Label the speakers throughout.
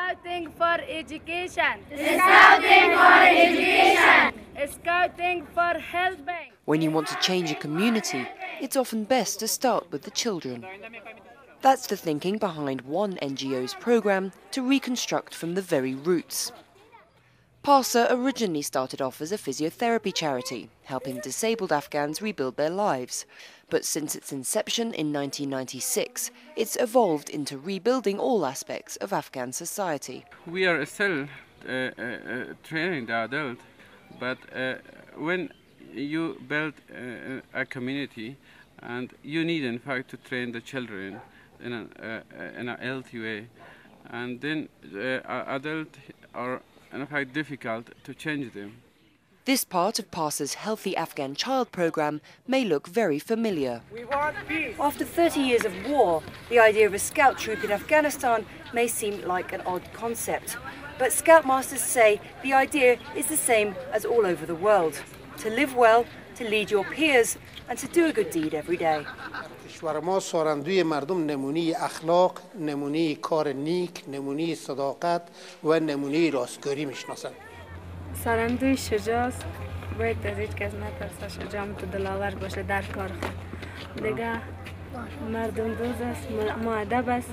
Speaker 1: Scouting for education.
Speaker 2: Scouting for education.
Speaker 1: Scouting for helping.
Speaker 3: When you want to change a community, it's often best to start with the children. That's the thinking behind one NGO's programme to reconstruct from the very roots. PASA originally started off as a physiotherapy charity, helping disabled Afghans rebuild their lives. But since its inception in 1996, it's evolved into rebuilding all aspects of Afghan society.
Speaker 4: We are still training the adult, but when you build a community, and you need in fact to train the children in a healthy way, and then adults are in fact difficult to change them.
Speaker 3: This part of PASA's Healthy Afghan Child programme may look very familiar. After 30 years of war, the idea of a scout troop in Afghanistan may seem like an odd concept. But scoutmasters say the idea is the same as all over the world: to live well, to lead your peers, and to do a good deed every day.
Speaker 5: کشور ما سارندوی مردم نمونه اخلاق، نمونه کار نیک، نمونه صداقت و نمونه راستگاری میشناسند.
Speaker 6: سارندوی شجاعت باید از هیچ کس نترسه، شجاع دلاور باشه در کار خود. دیگه مردم دوست است، مؤدب است.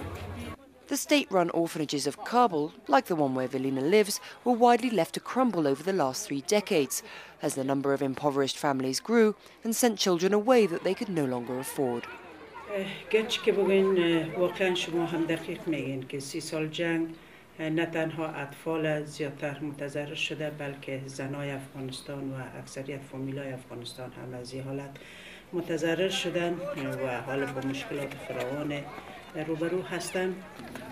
Speaker 3: The state-run orphanages of Kabul, like the one where Velina lives, were widely left to crumble over the last 3 decades, as the number of impoverished families grew and sent children away that they could no longer afford.
Speaker 7: گرچه که بگوین واقعا شما هم دقیق میگین که 30 سال جنگ نه تنها اطفال زیادتر متضرر شده، بلکه زنای افغانستان و اکثریت فامیلای افغانستان هم از این حالت متضرر شدن و حالا با مشکلات فراوان روبرو هستند.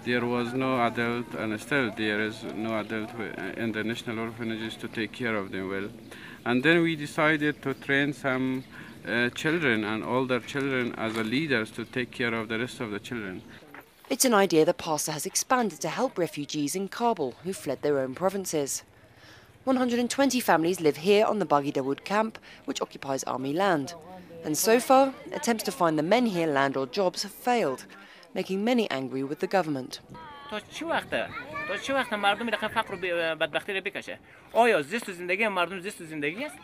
Speaker 4: There was no adult, and still there is no adult in the national orphanages to take care of them well. And then we decided to train some children and older children as leaders to take care of the rest of the children.
Speaker 3: It's an idea that PASA has expanded to help refugees in Kabul who fled their own provinces. 120 families live here on the Baghidawood camp, which occupies army land. And so far, attempts to find the men here land or jobs have failed, making many angry with the government.
Speaker 8: تا چه وقت مردم رقم فقر و بدبختی رو بکشه؟ آیا زیست و زندگی مردم زیست و زندگی است؟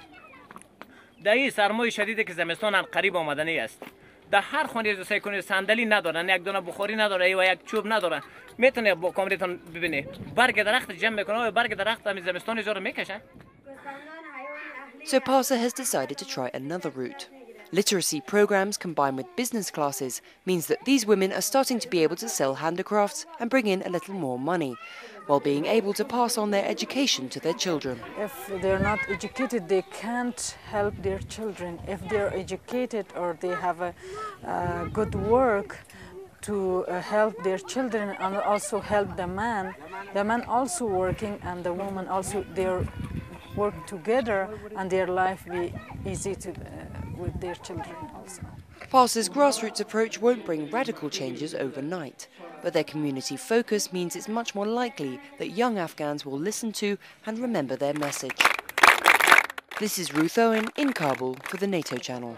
Speaker 8: در این سرمای شدیدی که زمستان قریب آمدنی است. در هر خانه سعی کنید صندلی ندارن، یک دونه بخاری نداره و یک چوب نداره. میتونه با کامرتون ببینه. برگ درخت جمع میکنه و برگ درخت هم زمستان رو میکشه.
Speaker 3: So PASA has decided to try another route. Literacy programs combined with business classes means that these women are starting to be able to sell handicrafts and bring in a little more money, while being able to pass on their education to their children.
Speaker 9: If they're not educated, they can't help their children. If they're educated or they have a good work to help their children and also help the man also working and the woman also, they work together and their life be easy to with their children also.
Speaker 3: PASA's grassroots approach won't bring radical changes overnight, but their community focus means it's much more likely that young Afghans will listen to and remember their message. This is Ruth Owen in Kabul for the NATO channel.